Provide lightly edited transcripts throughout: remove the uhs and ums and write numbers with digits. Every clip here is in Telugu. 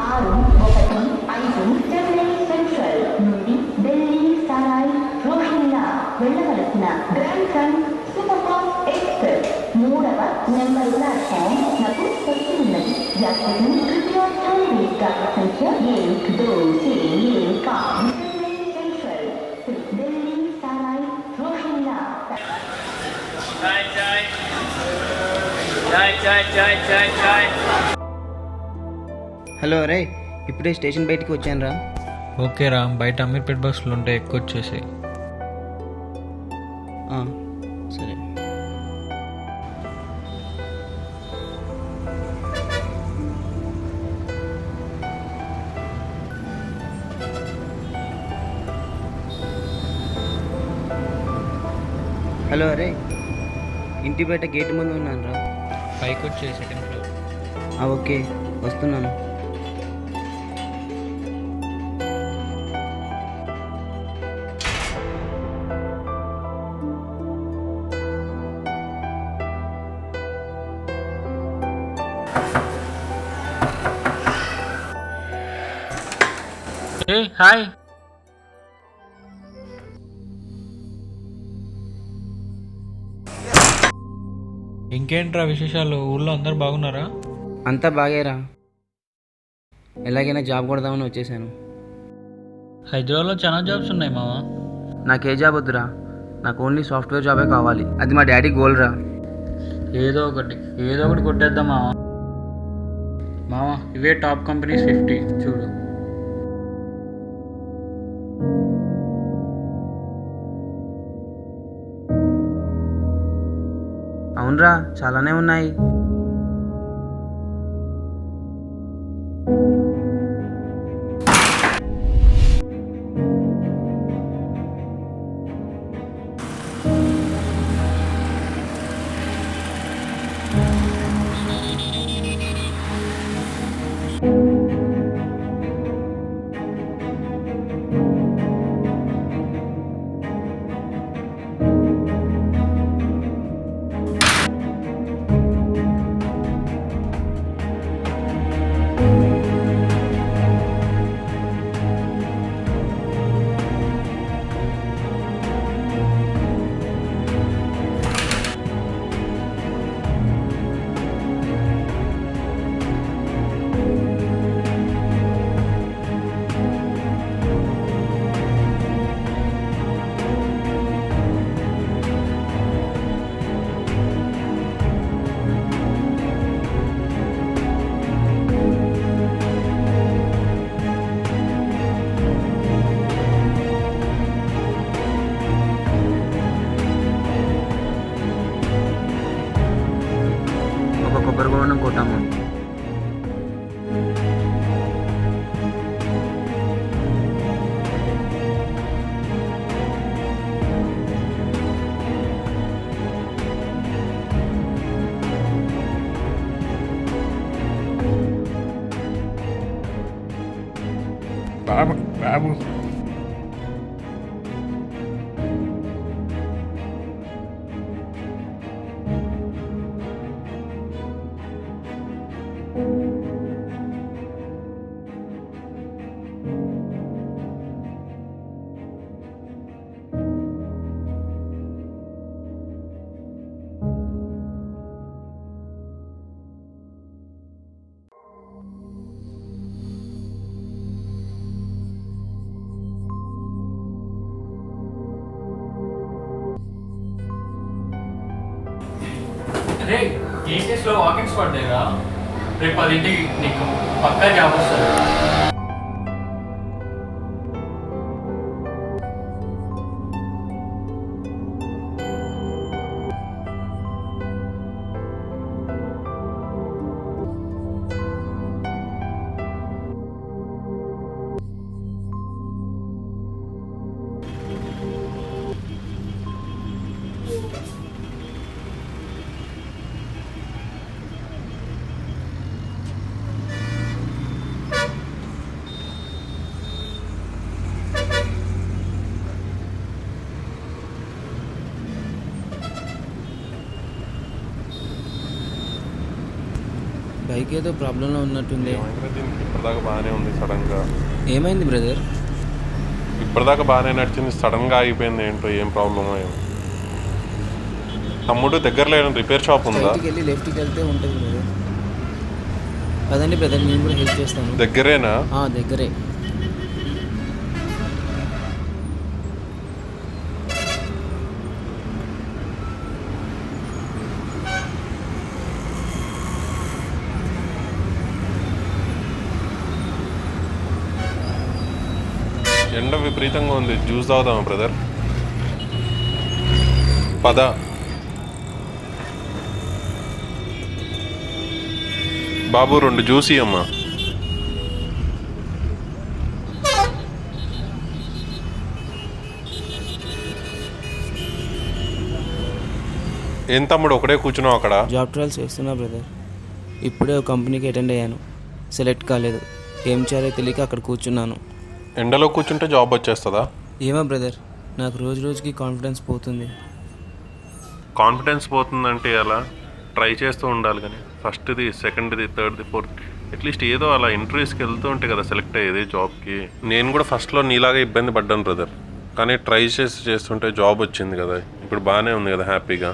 615 చెన్నై సెంట్రల్ నుండి ఢిల్లీ సరాయ్ రోహిల్లా వెళ్ళవలసిన grand trunk super fast express 3వ నెంబర్ ప్లాట్ఫామ్ లకు వచ్చి ఉన్నది. यात्री कृपया रेलवे का संख्या 1 2 3 का చెన్నై సెంట్రల్ ఢిల్లీ సరాయ్ రోహిల్లా. హలో రే, ఇప్పుడే స్టేషన్ బయటికి వచ్చాను రా. ఓకే రా, బయట అమీర్పేట్ బస్సులు ఉంటే ఎక్కువ వచ్చేసి. సరే. హలో అరే, ఇంటి బయట గేట్ ముందు ఉన్నాను రా. పైకి వచ్చే సెకండ్ ఫ్లోర్. ఓకే, వస్తున్నాను. హాయ్. ఇంకేంట్రా విశేషాలు? ఊళ్ళో అందరు బాగున్నారా? అంతా బాగేరా. ఎలాగైనా జాబ్ కొడదామని వచ్చేసాను. హైదరాబాద్లో చాలా జాబ్స్ ఉన్నాయి మావా. నాకు ఏ జాబ్ వద్దురా, నాకు ఓన్లీ సాఫ్ట్వేర్ జాబే కావాలి. అది మా డాడీ గోల్ రా. ఏదో ఒకటి కొట్టేద్దాం మావా. మావా, ఇవే టాప్ కంపెనీస్ 50 చూడు. అవునరా, చాలానే ఉన్నాయి. కొబ్బరి బోండం కొట్టాము. బాబు రే, ఏటీఎస్లో వాకింగ్స్ పడతాయిరా. రేపు 10ంటికి నీకు పక్కా జాబ్ వస్తుంది. బైక్ ఏదో ప్రాబ్లంలో ఉన్నట్టుంది. ఏమైందిరా దీనికి? ఇప్పటిదాకా బాగానే ఉంది, సడన్గా ఏమైంది బ్రదర్? ఇప్పటిదాకా బాగానే నడిచింది, సడన్గా ఆగిపోయింది. ఏంటో ఏం ప్రాబ్లమో ఏమో. తమ్ముడు దగ్గరలో ఏమైనా రిపేర్ షాప్ ఉందా? రైట్కి వెళ్ళి లెఫ్ట్కి వెళ్తే ఉంటుంది బ్రదర్. పదండి బ్రదర్, నేను కూడా హెల్ప్ చేస్తాను. దగ్గరేనా? దగ్గరే. ఎండ విపరీతంగా ఉంది, జ్యూస్ తాగుదామా బ్రదర్? పద. బాబు 2 జ్యూస్ ఇయ్యమ్మా. ఏం తమ్ముడు ఒకడే కూర్చున్నావు అక్కడ? జాబ్ ట్రయల్స్ చేస్తున్నా బ్రదర్. ఇప్పుడే ఒక కంపెనీకి అటెండ్ అయ్యాను, సెలెక్ట్ కాలేదు. ఏం చేయాలో తెలియక అక్కడ కూర్చున్నాను. ఎండలో కూర్చుంటే జాబ్ వచ్చేస్తుందా? ఏమో బ్రదర్, నాకు రోజు రోజుకి కాన్ఫిడెన్స్ పోతుంది. కాన్ఫిడెన్స్ పోతుందంటే అలా ట్రై చేస్తూ ఉండాలి, కానీ ఫస్ట్ది, సెకండ్ది, థర్డ్ది, ఫోర్త్ అట్లీస్ట్ ఏదో అలా ఇంటర్వ్యూస్కి వెళ్తూ ఉంటే కదా సెలెక్ట్ అయ్యేది జాబ్కి. నేను కూడా ఫస్ట్లో నీలాగా ఇబ్బంది పడ్డాను బ్రదర్, కానీ ట్రై చేస్తుంటే జాబ్ వచ్చింది కదా, ఇప్పుడు బాగానే ఉంది కదా హ్యాపీగా.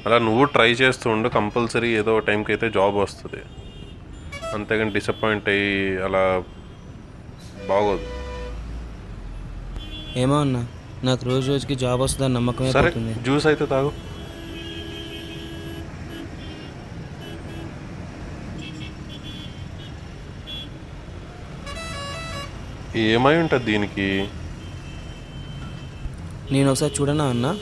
అలా నువ్వు ట్రై చేస్తూ ఉండు, కంపల్సరీ ఏదో టైంకి అయితే జాబ్ వస్తుంది. అంతేగాని డిసప్పాయింట్ అయ్యి అలా బాగోదు. ఏమో అన్న, నాకు రోజు రోజుకి జాబ్ వస్తుందని నమ్మకమే సరే, పోతుంది. జ్యూస్ అయితే తాగు. ఏమై ఉంటుంది దీనికి? నేను ఒకసారి చూడనా అన్న?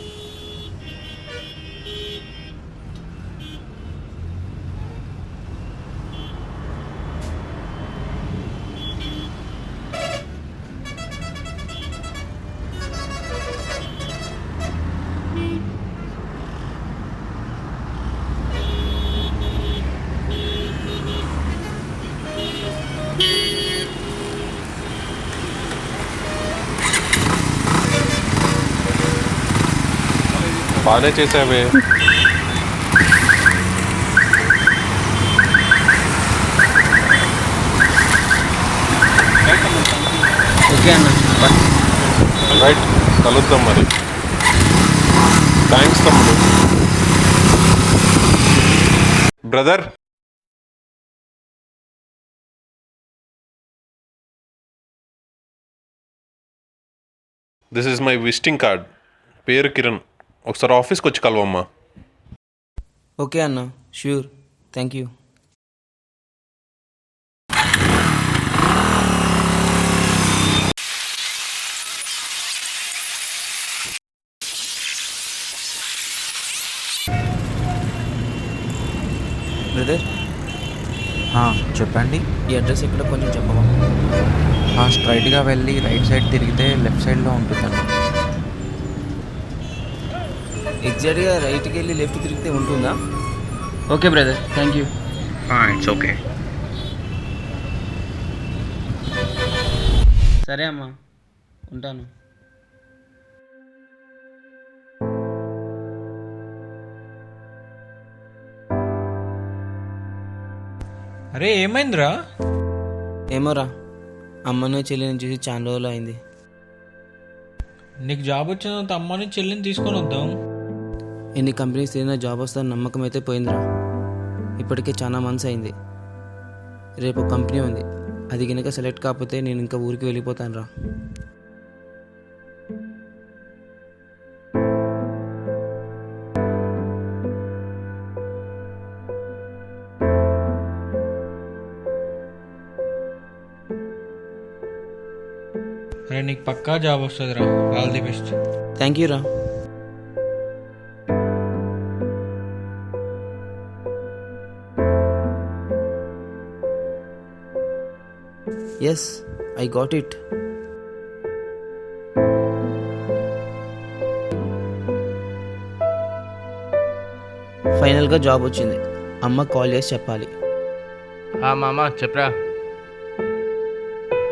బాగానే చేసావే. ఓకే అన్న, రైట్, కలుద్దాం మరి. థ్యాంక్స్ తమ్ముడు. Brother, this is my visiting card. పేరు కిరణ్. ఒకసారి ఆఫీస్కి వచ్చి కలవమ్మా. ఓకే అన్న, ష్యూర్, థ్యాంక్ యూ. బ్రదర్, చెప్పండి. ఈ అడ్రస్ ఎక్కడ కొంచెం చెప్పవా? స్ట్రైట్గా వెళ్ళి రైట్ సైడ్ తిరిగితే లెఫ్ట్ సైడ్లో ఉంటుందండి. ఎగ్జాక్ట్గా రైట్కి వెళ్ళి లెఫ్ట్ తిరిగితే ఉంటుందా? Okay brother, thank you. It's okay. సరే అమ్మా, ఉంటాను. అరే ఏమైందిరా? ఏమోరా, అమ్మను చెల్లిని చూసి చాలా రోజులు అయింది. నీకు జాబ్ వచ్చినంత అమ్మని చెల్లిని తీసుకొని వద్దాం. ఎన్ని కంపెనీస్ తిరిగినా జాబ్ వస్తుందని నమ్మకం అయితే పోయిందిరా. ఇప్పటికే చాలా మంత్స్ అయింది. రేపు కంపెనీ ఉంది, అది కనుక సెలెక్ట్ కాకపోతే నేను ఇంకా ఊరికి వెళ్ళిపోతాను రా. అరే నీకు పక్కా జాబ్ వస్తుందిరా, all the best. Thank you రా. Yes, I got it. ఫైనల్గా జాబ్ వచ్చింది. అమ్మ కాల్ చేసి చెప్పాలి. మామ చెప్పరా.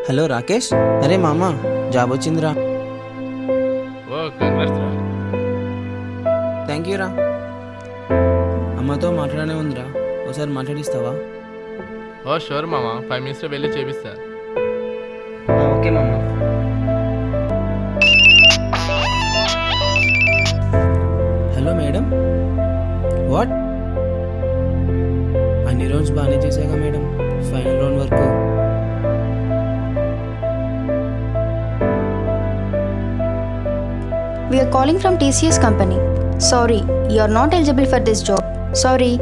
హలో రాకేష్, అరే మామ, జాబ్ వచ్చిందిరా. ఓ కంగ్రాట్స్ రా. థ్యాంక్ యూ రా. అమ్మతో మాట్లాడనే ఉందిరా, ఒకసారి మాట్లాడిస్తావా? ఓ షూర్ మామ 5 మినిట్స్లో వెళ్ళి చేపిస్తా. ఓకే మామ. Hello madam. వాట్? అన్ని రౌండ్స్ బాగానే చేశాగా మేడం, ఫైనల్ రౌండ్ వరకు. We are calling from TCS company. Sorry, you are not eligible for this job. Sorry.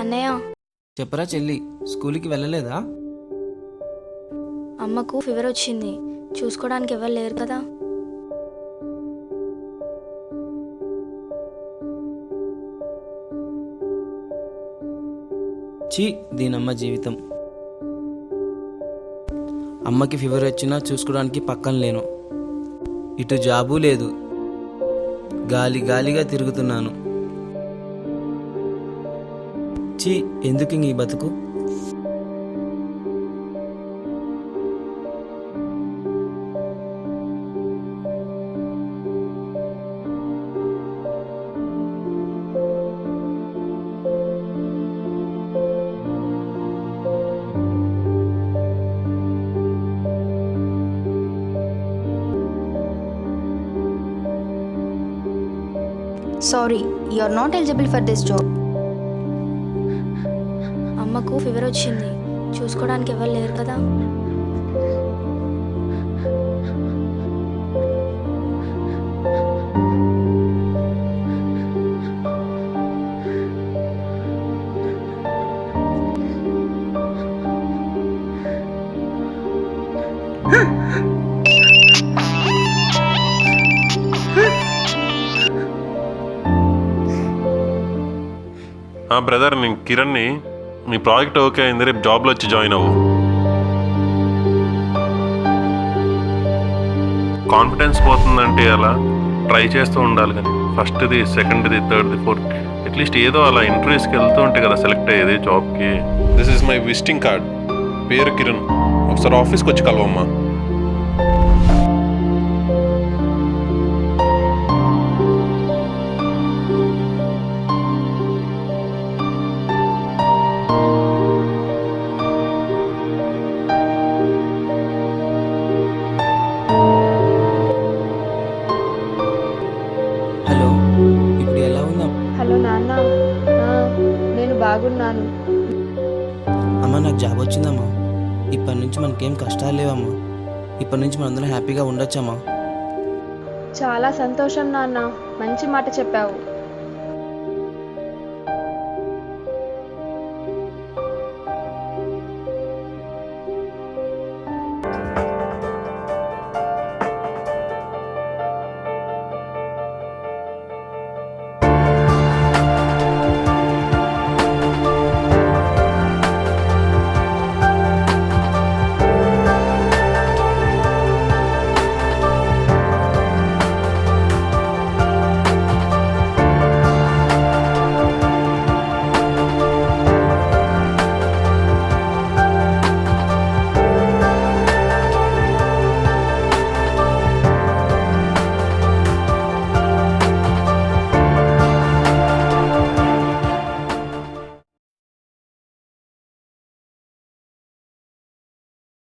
అన్నయ్య, చెప్పరా చెల్లి, స్కూల్కి వెళ్ళలేదా? అమ్మకు ఫీవర్ వచ్చింది, చూసుకోవడానికి ఎవరు లేరు కదా. చీ, దీనమ్మ జీవితం. అమ్మకి ఫీవర్ వచ్చినా చూసుకోవడానికి పక్కన లేను, ఇటు జాబు లేదు, గాలిగా తిరుగుతున్నాను. చీ, ఎందుకు ఈ బతుకు? Sorry, you are not eligible for this job. అమ్మకు ఫీవర్ వచ్చింది, చూసుకోవడానికి ఎవరు లేరు కదా. బ్రదర్, నేను కిరణ్ని. నీ ప్రాజెక్ట్ ఓకే అయింది, రేపు జాబ్లో వచ్చి జాయిన్ అవ్వు. కాన్ఫిడెన్స్ పోతుందంటే అలా ట్రై చేస్తూ ఉండాలి కానీ ఫస్ట్ది, సెకండ్ది, థర్డ్ది, ఫోర్త్ అట్లీస్ట్ ఏదో అలా ఇంటర్వ్యూస్కి వెళ్తూ ఉంటే కదా సెలెక్ట్ అయ్యేది జాబ్కి. This is my visiting card, పేరు కిరణ్. ఒకసారి ఆఫీస్కి వచ్చి కలవమ్మా. హలో, ఇప్పుడు ఎలా ఉందా? హలో నాన్న, నేను బాగున్నాను. అమ్మ, నాకు జాబ్ వచ్చిందమ్మా. ఇప్పటి నుంచి మనకేం కష్టాలు లేవమ్మా. ఇప్పటి నుంచి మనందరం హ్యాపీగా ఉండొచ్చమ్మా. చాలా సంతోషం నాన్న, మంచి మాట చెప్పావు.